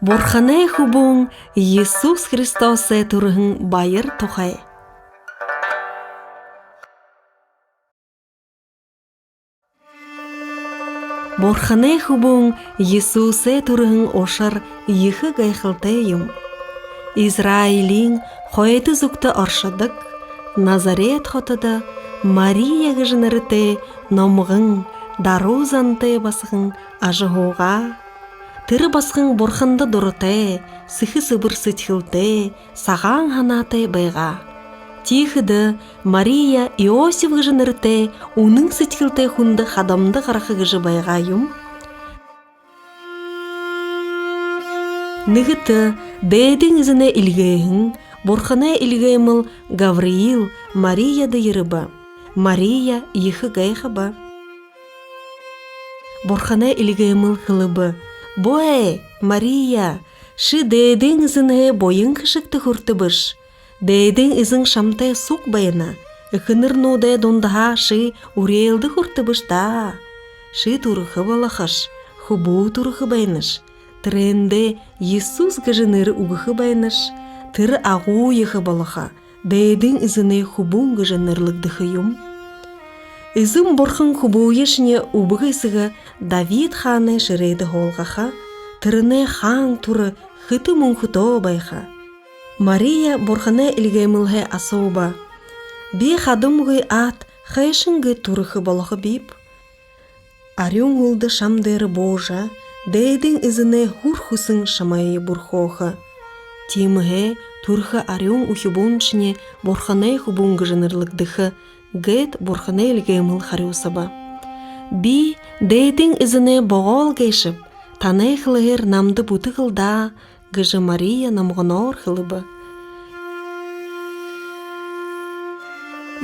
Борхане хубун Иисус Христос турхын байыр тухай. Борхане хубун Иисус турхын ошар ихы гайхылтайым. Израилин хойты зукты аршадык, Назарет хотыда Мария гыжынырыте номғын дарузанте басығын ажығуға. Тыры басқын борхынды дұрыте, сыхы сыбыр сытхылте, саған ханате байға. Тихыды Мария Иосиф гыжынырыте, уның сытхылте хунды хадамды қарақы гыжы байға юм. Нығыты бәйдің ізіне илгейхін, борхана илгейміл Гавриил Марияды ерібі. Мария ехы гайхыбы. Борхана илгейміл хылыбы. Бой, Мария, ши бәйдің ізіне бойын кішікті хүртібіш. Бәйдің ізін шамтай сук байына. Үкінір нудай дондаға ши урейлді хүртібіш да. Ши турықы балақыш, хубу турықы байныш. Тренде Иисус гыжыныры угыхы байныш. Тыры ағу ехы балаха, бәйдің ізіне хубун гыжынырлыгдыхы юм. Изым борхын хубу ешіне убығысыға Давид ханы шырейді холғаха, тырыне хан туры хыты мұнхыто байха. Мария борхыне илгеймілге асоба. Би хадымғы ат хайшынғы турыхы балахы бип. Арюн ғылды шамдері божа, бәйдің ізіне хурхусын шамайы бурхоха. Тимге турха арюн ухибунчне борхане хубун гыжынырлыгдыхы гэт борхане илгейміл харюсаба. Би дэйдің ізіне боғол гейшіп, тане хылығыр намды бұты қылда гыжы Мария намғынор хылыбы.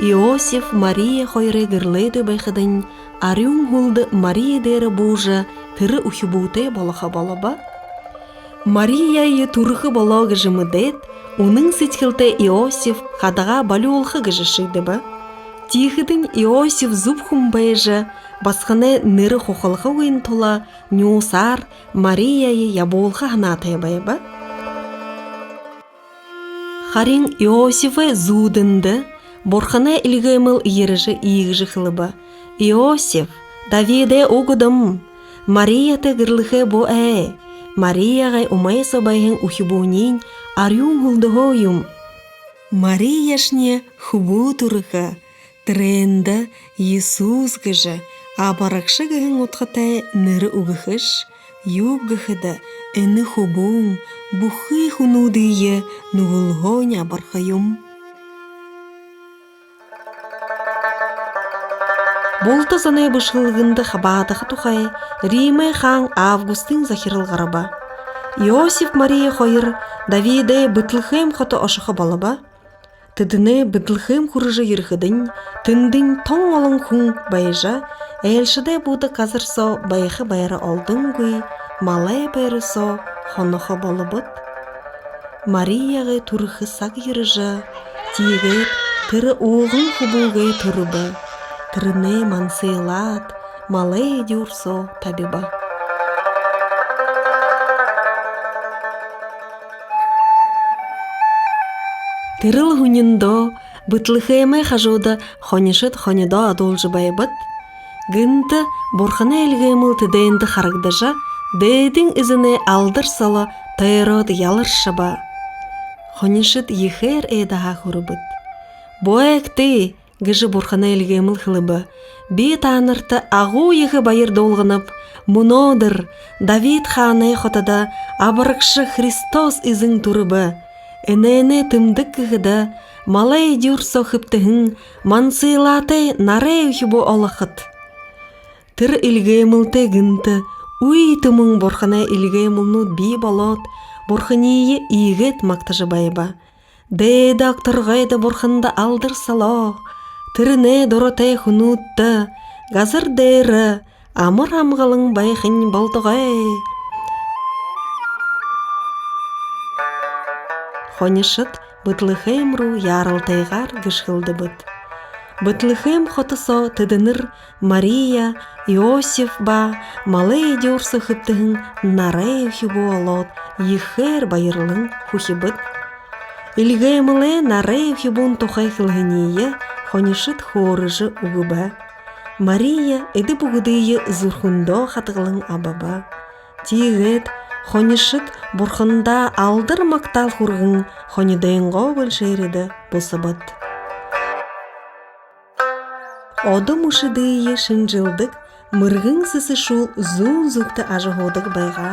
Иосиф Мария хойры гырлайды байхыдын, арюн ғылды Мария дәрі бұжы тыры ухибуте балаха балаба. Мария турхы бала гыжымы дэт, уның сетхілті Иосиф хадаға балі олхы гыжышыды ба. Тихыдың Иосиф зубхым байжы, басқаны ныры хохылхы ойын тола, нюсар Марияйы яболхы ханатай бай ба. Харин Иосифы зудынды, борханы илгейміл еріжі иігжі хылыба. Иосиф, Давиде оғыдым, Марияты гырлыхы бо әй. Марияғай умайса байын ухибунин арюн ғылдығы юм. Марияшне хубу турыха, тренді Иисус гыжы, абарақшы гыгын отқатай ныры уғыхыш, юб гыхыда әні хубун, бұхы хунудыйы нұғылғын абарха юм. Болты занай бұшылғынды хабадығы тұхай, Риме хан Августин захирыл ғараба. Иосиф Мария хойыр Давиде бұтлықым қоты ошықы балаба. Тыдыны бұтлықым құрыжы ерхыдың, тындың тоң олың күн байжа, әлшіде бұды қазір со байқы байры алдың ғый, малай бәрі со хонықы балыбыд. Марияғы тұрықы сақ еріжі, тегет тыры оғын құбылғай тұрыбы. Тырыне мансейлат, малай дюрсо табиба. Тырыл хуніндо, бұтлықаймай хажуды хонешыт хонедо адолжы байбыд. Гынты борхана әлгейміл тідейінді харагдыжа, бәйдің ізіне алдыр сала тайрод ялыршы ба. Хонешыт ехер эйдаға құрыбыд. Боэкті, гыжы борхана әлгейміл хылыбы. Би танырты ағу егі байыр долғынып, мұнодыр Давид ханы хотада абырықшы Христос изің тұрыбы. Энене тымдық кығыда малай дюрсо хыптығын мансыйлаты нарай үхібу олықыт. Тыр илгеймілті гынты, уй тымың борхана илгеймілнуд би болот, борханийі игет мақтажы байба. Дейді ақтырғайды борханды алдыр сало, тырыне доротай хунутты, газыр дейрі, амыр амғалың байхын болдығай. Хонешыт бұтлықаймру ярылтайғар гышқылды бұд. Бытлыхем хотысо тыдыныр Мария, Иосиф ба, малый дёрсы хыптыгын нарей хибуолот, ехер байырлын хухибыт. Илгеймыле нарей хибун тухай хылгыние, хонишыт хорыжы угыба. Мария эди бугыдыйы зурхундо хатыглын абаба. Тигет хонишыт бурхында алдыр мактал хургын хонидайынго бөлшейреді босыбыт. Одым ушыдыйы шынжылдык мыргын сысы шул зун-зукты ажығодык байға.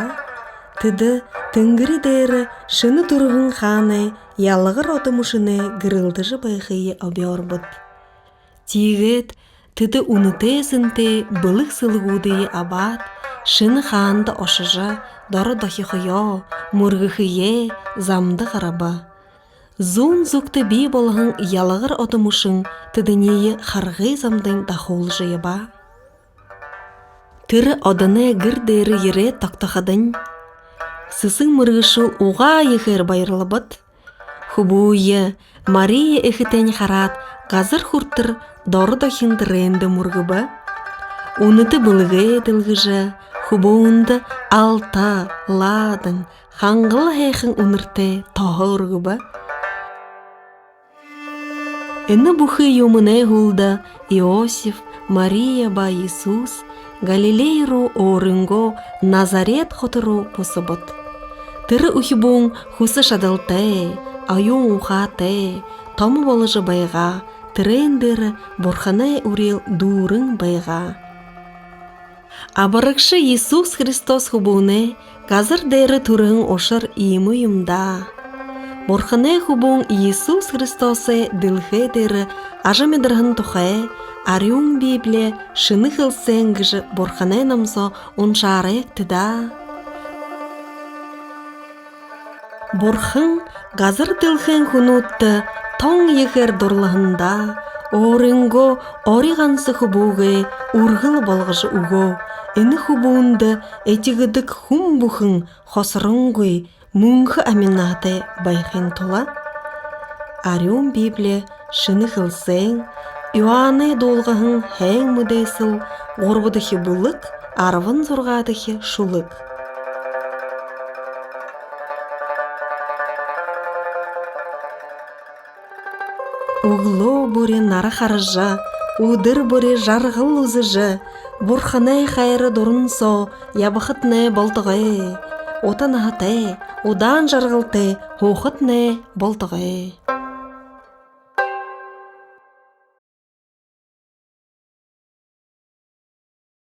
Тыды тынгыры дәрі шыны турғын ханы ялығыр одым ушыны гырылдыжы байғыйы обиорбыт. Тигет тыды унытесынте былық сылығудыйы абат, шыны ханды ошыжы, дары дохихыйо, мұргыхые, замды ғараба. Зун зукты бей болғын ялығыр одымышын тыдынейі харғы замдың дахол ба. Тыры одыны гір дәрі ере тақтақадын. Сысың мұргышыл уға ехер байырлыбыт. Хубуйы Мария эхітен харат газыр хуртыр дары дохиндыренді мұргыбы. Уныты былығы еділгіжі, хубуынды алта, ладың, хаңғыл хейхін унырте тоғы ұргыбы. Эні бұхы юмыне хулда Иосиф, Мария ба Иисус, Галилейру орынго Назарет хотыру посыбыт. Тыры ухибуң хусы шадалте, аюң ухате, тому болыжы байға, тірендері борхане урел дурың байға. Абарықшы Иисус Христос хубуне қазір дәрі түрің ошыр имы юмда. Борхане хубуң Иисус Христосе ділхе дәрі ажамедірғын тұхай, арюң Библия шыны хылсенгіжі борхане намсо оншары ектіда. Борхын қазір ділхен хунутты тоң ехер дорлығында, орынго ориғансы хубуғы урғыл болғыжы уго, эні хубуынды этігідік хум бұхын хосырыңгой мұңғы аминаты байхен тола. Арюн Библия шыны хылсен, Иоанны долғығын хэң мүдесіл, орбыдығы бұлық, арвын зорғадығы шулық. Угло бұре нары қарыжа, удыр бұре жарғыл ұзыжы, Бурханы қайры дұрынсо, ябықытны болтығы, отан ағыты, одан жарғылты, хоқытны болтығы.